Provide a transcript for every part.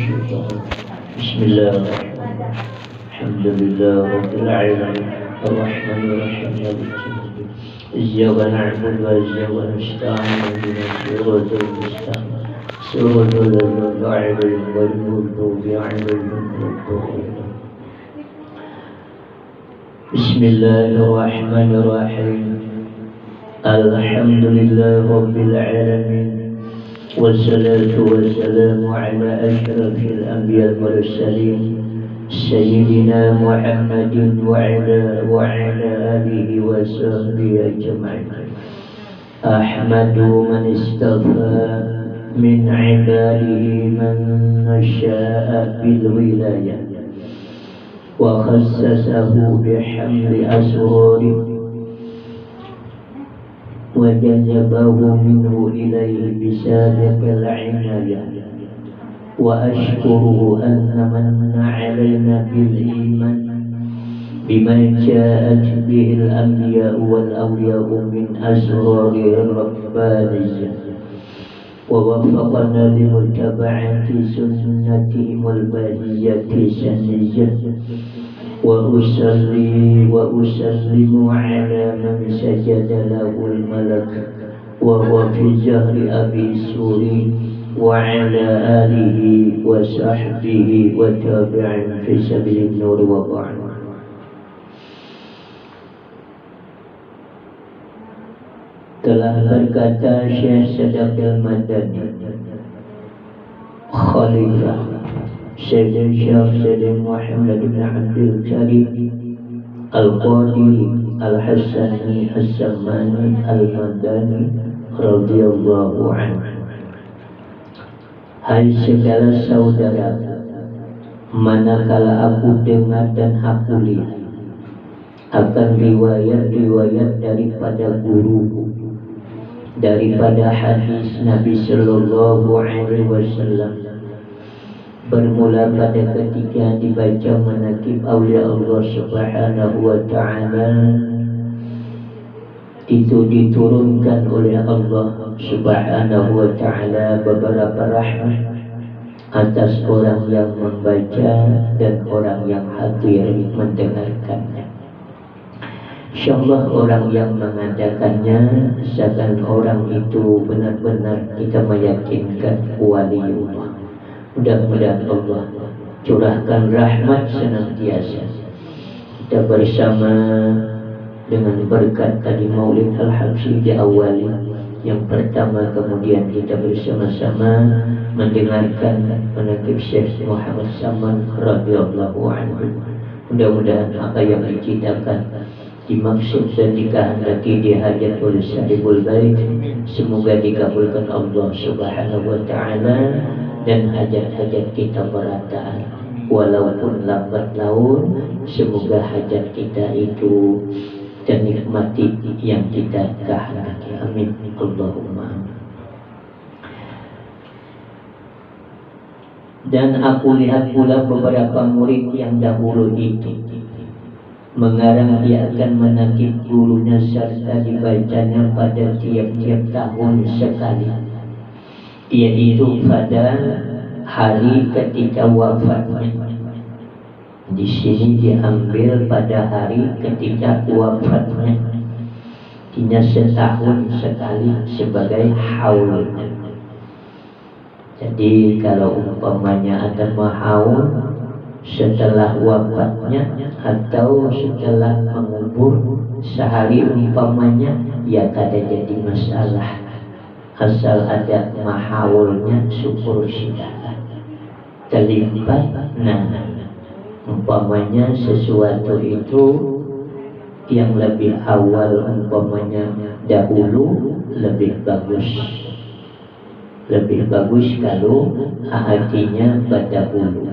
الشيطان بسم الله الرحمن الرحيم الحمد لله رب العالمين الرحمن الرحيم مالك يوم الدين إياك نعبد وإياك نستعين اهدنا الصراط المستقيم صراط الذين أنعمت عليهم غير المغضوب عليهم ولا الضالين بسم الله الرحمن الرحيم الحمد لله رب العالمين والصلاة والسلام على أشرف الأنبياء والمرسلين سيدنا محمد وعلى آله وصحبه أجمعين أحمد من اصطفى من عباده من شاء بالولاية وخصصه بحمل أسراره وجذبه منه إليه بسابق العناية وأشكره أن من علينا بالإيمان بما جاءت به الأنبياء والأولياء من أسرار الربانية ووفقنا لمتابعة سنتهم البهية السنية وأصلي وأسلم على من سجد له الملك وهو في جهر أبي سوري وعلى آله وصحبه وتابعين في سبيل النور وبعد. Telah berkata Syekh Sadaqil Madani Khalifah Syekh Muhammad bin Abdul Karim Al-Qadi Al-Hassani As-Samani Al-Madani radhiyallahu anhu. Hai segala saudara, manakala aku dengar dan aku lihat akan riwayat-riwayat daripada guru, daripada hadis Nabi Sallallahu Alaihi Wasallam, bermula pada ketika dibaca manaqib aulia Allah Subhanahu wa Ta'ala, itu diturunkan oleh Allah Subhanahu wa Ta'ala beberapa rahmat atas orang yang membaca dan orang yang hadir mendengarkannya. InsyaAllah orang yang mengadakannya asalkan orang itu benar-benar kita meyakinkan waliullah. Mudah-mudahan Allah curahkan rahmat senantiasa. Kita bersama dengan berkat tadi Maulid Al-Habsyi di awali yang pertama, kemudian kita bersama-sama mendengarkan manaqib Syekh Muhammad Saman radhiyallahu anhu. Mudah-mudahan apa yang diceritakan, dimaksud dan dikehendaki dihajat oleh Sahibul Bait semoga dikabulkan Allah Subhanahu wa Ta'ala dan hajat-hajat kita berataan walaupun lambat laun, semoga hajat kita itu ternikmati yang kita kehendaki. Amin Allahumma. Dan aku lihat pula beberapa murid yang dahulu itu mengarang dia akan menakib gurunya serta dibacanya pada tiap-tiap tahun sekali, yaitu pada hari ketika wafatnya. Di sini diambil pada hari ketika wafatnya, hanya setahun sekali sebagai haul. Jadi kalau umpamanya ada mahaul setelah wafatnya atau setelah mengubur sehari umpamanya, ya kada jadi masalah asal ada mahaulnya, syukur silakan terlibat. Nah, umpamanya sesuatu itu yang lebih awal umpamanya dahulu lebih bagus kalau artinya berdahulu.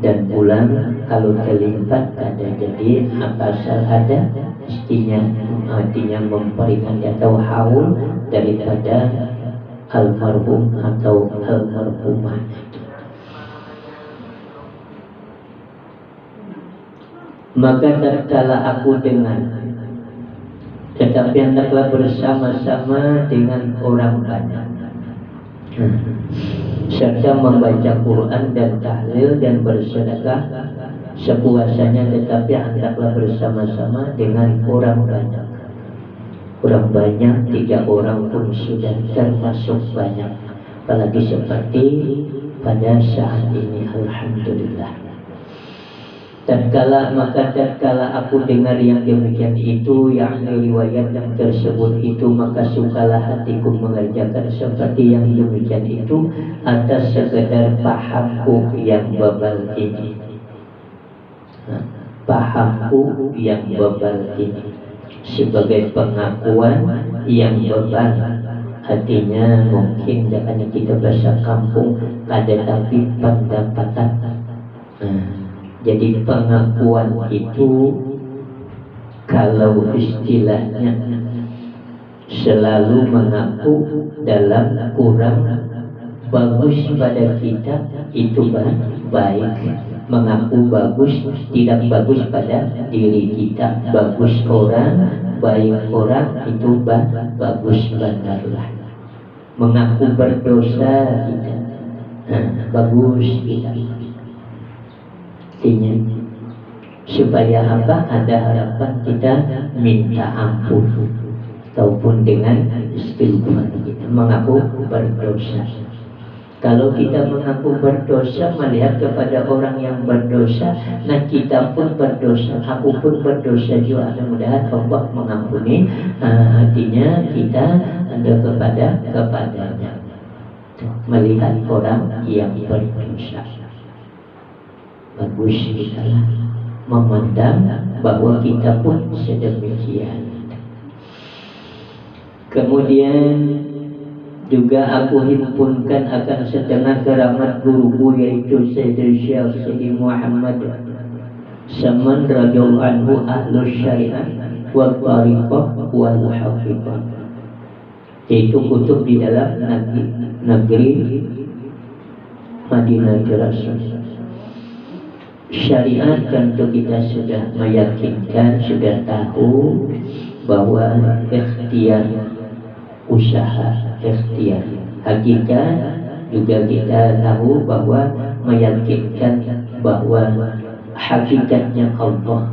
Dan bulan kalau terlibat ada jadi asal ada artinya memberikan atau haul daripada almarhum atau almarhumah. Maka tatkala aku dengar, tetapi hendaklah bersama-sama dengan orang banyak. serta membaca Quran dan tahlil dan bersedekah sepuasanya, tetapi hendaklah bersama-sama dengan orang banyak. Orang banyak, 3 orang pun sudah termasuk banyak. Apalagi seperti pada saat ini, alhamdulillah. Tatkala aku dengar yang demikian itu, yakni riwayat yang tersebut itu, maka sukalah hatiku mengerjakan seperti yang demikian itu atas sekedar pahamku yang bebal ini. Pahamku yang bebal ini sebagai pengakuan yang bebal, artinya mungkin hanya kita bahasa kampung ada tapi pendapatan. Jadi pengakuan itu kalau istilahnya selalu mengaku dalam kurang bagus pada kita itu baik. Mengaku bagus, tidak bagus pada diri kita. Bagus orang, baik orang itu bagus benarlah. Mengaku berdosa kita, bagus kita. Artinya supaya apa? Ada harapan kita minta ampun ataupun dengan istighfar kita mengaku berdosa. Kalau kita mengaku berdosa, melihat kepada orang yang berdosa, nah kita pun berdosa, aku pun berdosa juga. Mudah-mudahan Allah mengampuni. Artinya kita ada kepadanya. Melihat orang yang berdosa, bagus kita memandang bahwa kita pun sedemikian. Kemudian juga aku himpunkan akan setengah keramat guruku, yaitu Sayyidul Syekh Sayyidi Muhammad Saman radhiyallahu anhu, ahlus syariah wal tariqah wal haqiqah. Yaitu kutub di dalam negeri Madinah Rasul. Syariat tentu kita sudah meyakinkan, sudah tahu bahwa ikhtiar usaha, ikhtiar. Hakikat juga kita tahu bahwa meyakinkan bahwa hakikatnya Allah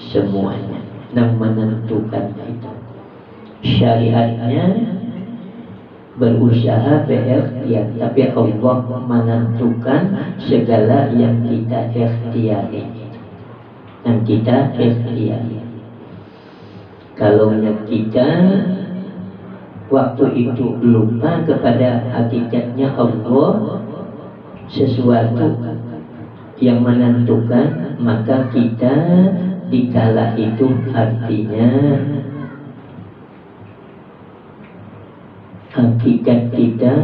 semuanya yang menentukan itu. Syariatnya berusaha berikhtiar, tapi Allah menentukan segala yang kita ikhtiari dan kita ikhtiari. Kalau kita waktu itu lupa kepada hakikatnya Allah, sesuatu yang menentukan, maka kita dikala itu artinya hakikat kita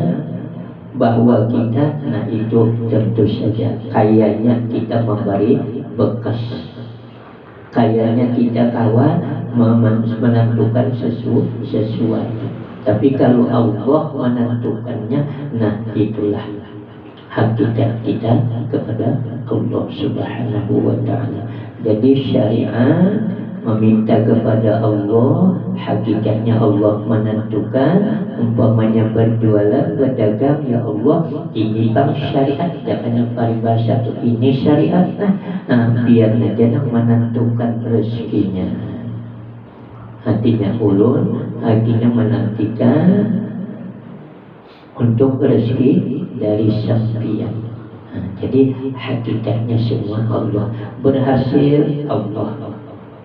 bahwa kita, nah itu tentu saja kayaknya kita memberi bekas, kayaknya kita kawan menentukan sesuatu. Tapi kalau Allah menentukannya, nah itulah hakikat kita kepada Allah Subhanahu wa ta'ala. Jadi syariat meminta kepada Allah, hakikatnya Allah menentukan. Umpamanya berjualan, berdagang, ya Allah ini bang syariat, jangan paribasa ini syariat, biar aja menentukan rezekinya. Hatinya ulun, hatinya menantikan untuk rezeki dari sampian. Jadi hakikatnya semua Allah. Berhasil Allah,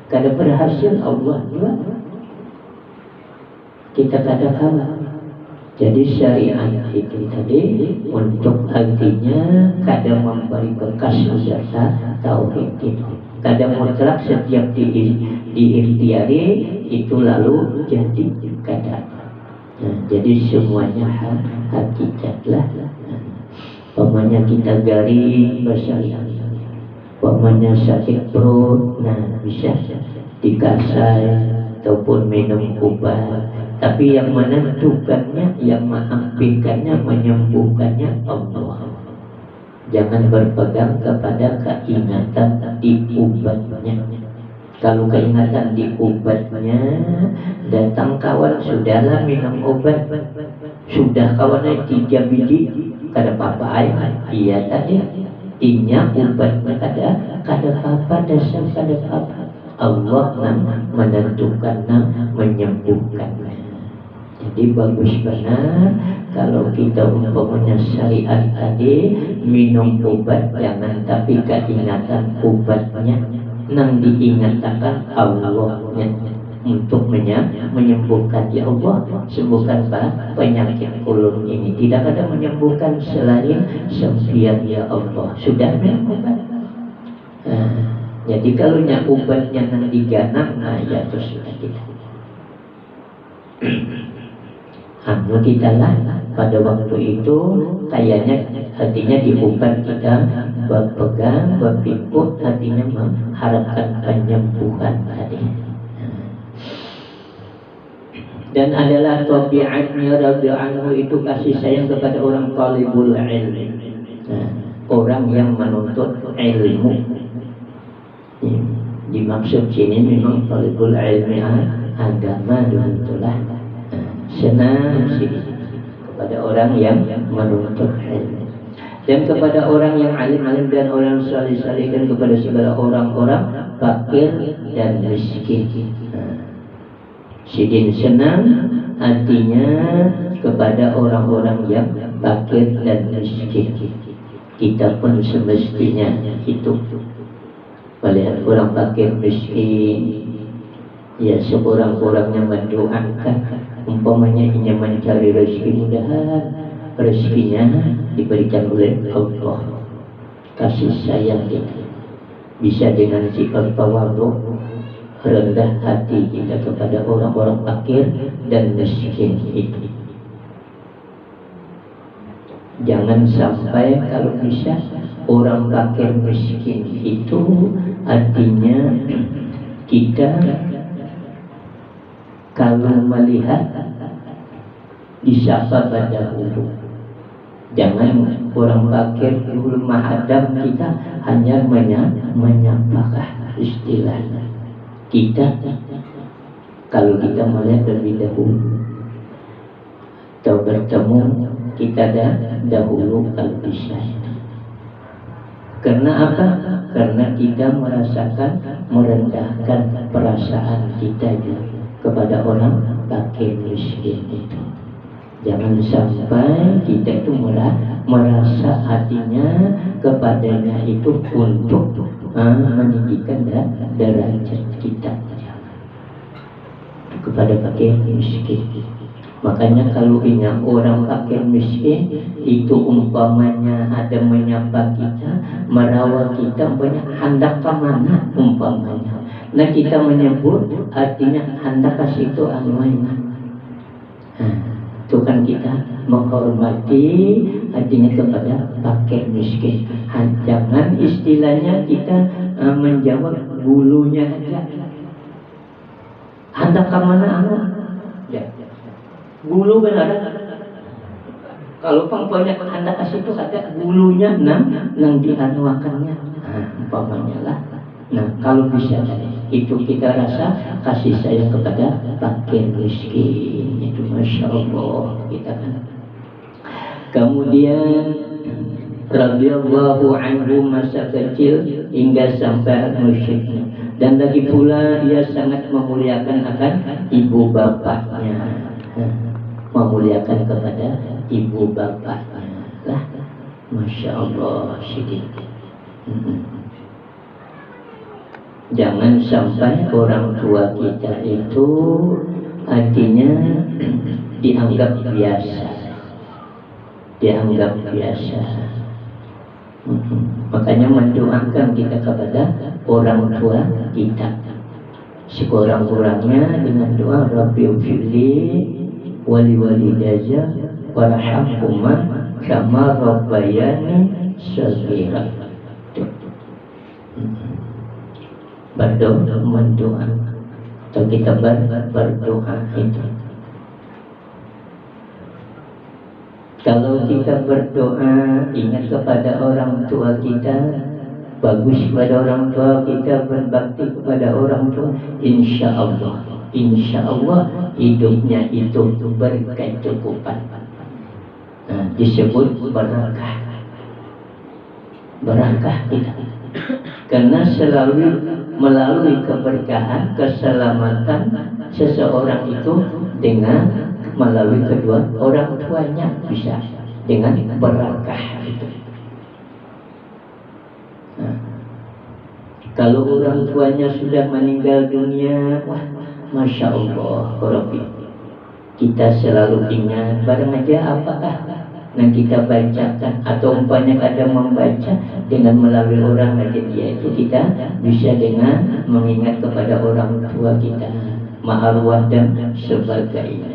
kada berhasil Allah juga kita kada kalah. Jadi syariat itu tadi untuk hatinya kada memberi bekas usaha tauhid itu. Kada mutlak setiap diikhtiari itu lalu jadi kada. Jadi semuanya hakikatlah. Pamanya kita garing bersyariat, pamanya sakit perut, nah bisa dikasai ataupun minum obat. Tapi yang menentukannya, yang mengambilkannya, menyembuhkannya Allah. Jangan berpegang kepada keingatan di obatnya. Kalau keingatan di obatnya, datang kawan, sudahlah minum obat. Sudah kawannya 3 biji, kada papa ayah iya tadi inya ubatnya kada papa dasar kada papa Allah menentukan menyembuhkan. Jadi bagus benar kalau kita umpamanya syariat tadi minum obat jangan tapi keingatan obatnya nang diingatkan Allahnya untuk menyembuhkan. Ya Allah sembuhkan penyakit ulun ini, tidak ada menyembuhkan selain sembian ya Allah sudah minum obat. Jadi kalau obatnya nang diganang ya terus sudah kita kita lah pada waktu itu kayaknya hatinya di obat kita berpegang berpikir hatinya mengharapkan penyembuhan tadi. Dan adalah tabiatnya radhiyallahu itu kasih sayang kepada orang talibul ilmi, orang yang menuntut ilmu. Dimaksud sini memang talibul ilmi agama itulah senang sih kepada orang yang menuntut ilmu dan kepada orang yang alim-alim dan orang salih-salih dan kepada segala orang-orang fakir dan miskin. Sidin senang hatinya kepada orang-orang yang fakir dan miskin. Kita pun semestinya itu melihat orang fakir miskin ya seorang-orangnya mendoakan umpamanya ingin mencari rezeki mudahan rezekinya diberikan oleh Allah. Kasih sayang kita bisa dengan sifat tawadhu rendah hati kita kepada orang-orang fakir dan miskin itu. Jangan sampai kalau bisa orang fakir miskin itu artinya kita kalau melihat disapa pada dahulu. Jangan orang fakir dulu menghadap kita hanya menyapa istilahnya. Kita kalau kita melihat lebih dahulu atau bertemu kita dahulu kalau bisa. Karena apa? Karena kita merasakan merendahkan perasaan kita juga kepada orang fakir miskin itu. Jangan sampai kita itu merasa hatinya kepadanya itu untuk meninggikan derajat kita kepada fakir miskin. Makanya kalau ingat orang fakir miskin itu umpamanya ada menyapa kita, merawat kita, banyak hendak ke mana umpamanya. Nah kita menyebut artinya hendak kasih itu anuanya. Itu kan kita menghormati artinya kepada fakir miskin. Jangan istilahnya kita menjawab bulunya aja. Hendak ke mana anu? Ya. Bulu benar. Kalau banyak hendak kasih itu ada bulunya nang dianuakannya. Umpamanya lah. Nah kalau bisa itu kita rasa kasih sayang kepada fakir miskin itu masya Allah kita kan. Kemudian radhiyallahu anhu masa kecil hingga sampai musyrik dan lagi pula dia sangat memuliakan akan ibu bapaknya, memuliakan kepada ibu bapaknya lah masya Allah sedikit. Jangan sampai orang tua kita itu artinya dianggap biasa. Makanya mendoakan kita kepada orang tua kita sekurang-kurangnya dengan doa Rabbighfirli wali walidayya warhamhuma kama rabbayani shaghira. Mendoa atau kita berdoa itu. Kalau kita berdoa ingat kepada orang tua kita, bagus kepada orang tua kita, berbakti kepada orang tua, insya Allah hidupnya itu berkecukupan. disebut barakah. Barakah kita. Karena selalu melalui keberkahan, keselamatan seseorang itu dengan melalui kedua orang tuanya, bisa dengan barakah itu. Kalau orang tuanya sudah meninggal dunia, wah, Masya Allah, Rabbi, kita selalu ingat barang aja apakah yang kita bacakan, atau umpamanya kadang membaca dengan melalui orang aja dia itu, kita bisa dengan mengingat kepada orang tua kita, ma'arwah dan sebagainya,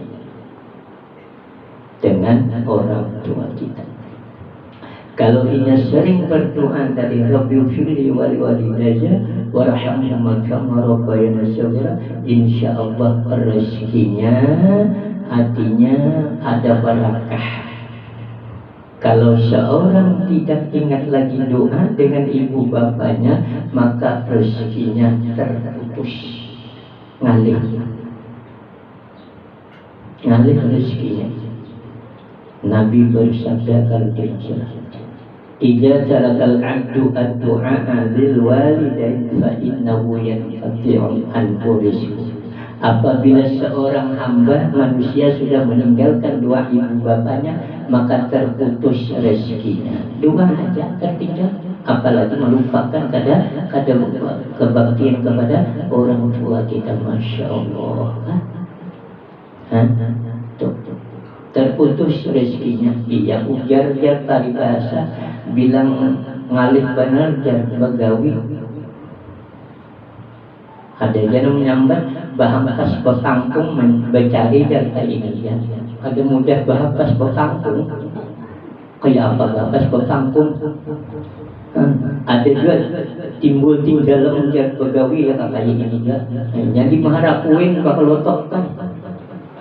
dengan orang tua kita. Kalau ia sering berdoa dari Rabbi firli wali walidayya warhamhuma kama rabbayana shaghira, insyaallah rezekinya, hatinya ada barakah. Kalau seorang tidak ingat lagi doa dengan ibu bapaknya, maka rezekinya terputus, ngalih rezekinya. Nabi bersabda kalau tidak, idza tarakal 'abdu ad-du'a lil walidain fa innahu yanqati'u anhu rizquhu. Apabila seorang hamba manusia sudah meninggalkan doa ibu bapaknya, maka terputus rezekinya. Doa saja tertinggal, apalagi melupakan kadang kebaktian kepada orang tua kita. Masya Allah. Terputus rezekinya. Iya, ujar paribahasa bilang ngalih benar jar begawi. Ada yang menyambat bahas bertangkung mencari dari ini ya. Ada mudah bahas bertangkung. Kayak apa bahas bertangkung? Ada juga timbul dalam jar begawi ya kayak ini ya. Jadi maharapuin bakal lotok kan.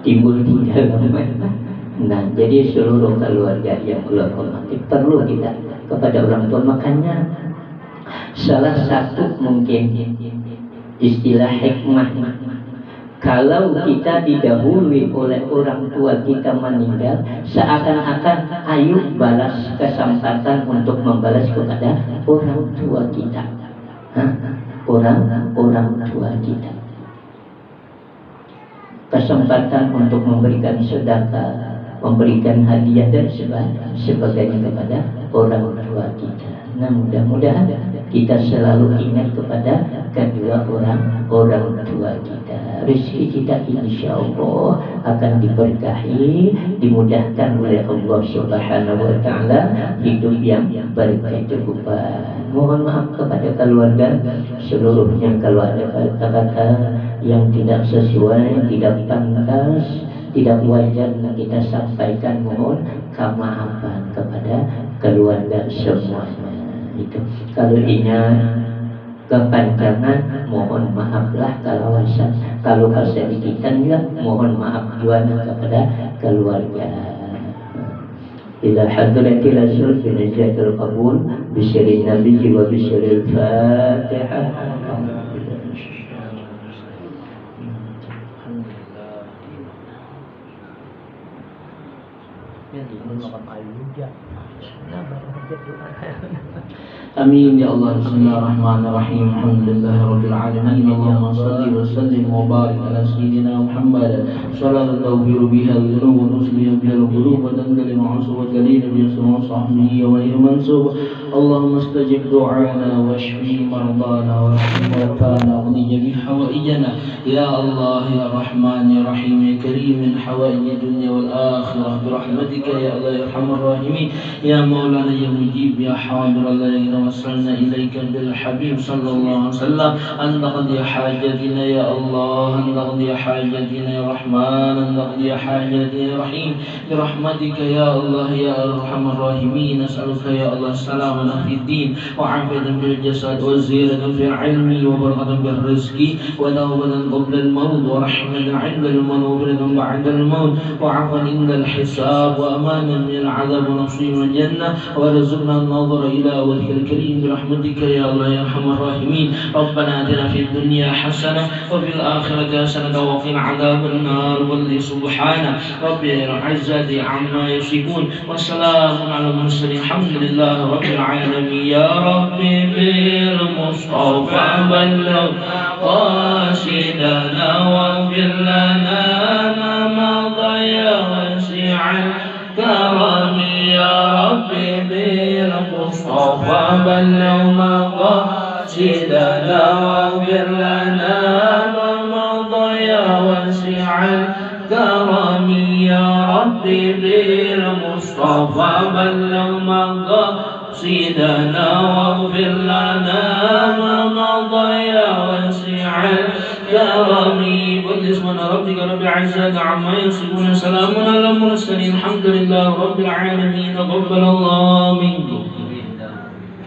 Timbul dalam. Nah, jadi seluruh keluarga yang Allah hormati perlu kita kepada orang tua. Makanya salah satu mungkin istilah hikmah, kalau kita didahului oleh orang tua kita meninggal, seakan-akan ayo balas kesempatan untuk membalas kepada orang tua kita. Orang tua kita, kesempatan untuk memberikan sedekah, memberikan hadiah dan sebagainya kepada orang tua kita. Nah, mudah-mudahan kita selalu ingat kepada kedua orang tua kita. Rezeki kita insya Allah akan diberkahi, dimudahkan oleh Allah Subhanahu wa Ta'ala, hidup yang berkecukupan. Mohon maaf kepada keluarga seluruhnya kalau ada kata-kata yang tidak sesuai, tidak pantas, tidak wajar kita sampaikan, mohon kemaafan kepada keluarga semuanya. Itu kalau ingat kepanjangan, mohon maaflah kalau kesedikitan ya, mohon maaf juga kepada keluarga. Ila hadratil rasul fi najatul qabul bisyirin nabi wa bisyiril fatihah. Amin ya Allah. Bismillahirrahmanirrahim. Alhamdulillahirabbil alamin. Allahumma shalli wa sallim wa barik ala sayyidina Muhammad sallallahu tawfiru biha al-dhunub wa nusliha biha al-qulub wa tanqali ma'asub wa jalil bi sunnah sahbihi wa alihi mansub. Allahumma istajib du'ana wa shfi mardana wa rahim mawtana wa nijbi hawaijana ya Allah ya Rahman ya Rahim ya Karim min hawaij dunya wal akhirah bi rahmatika ya Allah ya Arhamar Rahimin ya Maulana ya Mujib ya Hadir Allah ya وصلنا إليك بالحبيب صلى الله عليه وسلم أن تقضي حاجتنا يا الله، أن تقضي حاجتنا يا رحمن، أن تقضي حاجتنا يا رحيم برحمتك يا الله يا أرحم الراحمين. نسألك يا الله السلامة في الدين وعافية في الجسد وزيادة في العلم وبركة في الرزق وتوبة قبل الموت ورحمة عند الموت وبركة بعد الموت وعفوا عند الحساب وأمانا من العذاب ونصيب الجنة ورزقنا النظر إلى وجه الكريم الكريم برحمتك يا الله يا أرحم الراحمين. ربنا آتنا في الدنيا حسنة وفي الآخرة حسنة وقنا عذاب النار. سبحان رب العزة عما يصفون وسلام على المرسلين الحمد لله رب العالمين. يا ربي بالمصطفى بلغ قاصدنا واغفر لنا ما مضى واسع الكرم. يا ربي بالمصطفى بلغ مقاصدنا واغفر لنا ما مضى واسع الكرم. يا ربي بالمصطفى بلغ مقاصدنا واغفر لنا ما مضى واسع الكرم. سبحان ربك رب العزة عما يصفون سلام على المرسلين الحمد لله رب العالمين. تقبل الله منكم.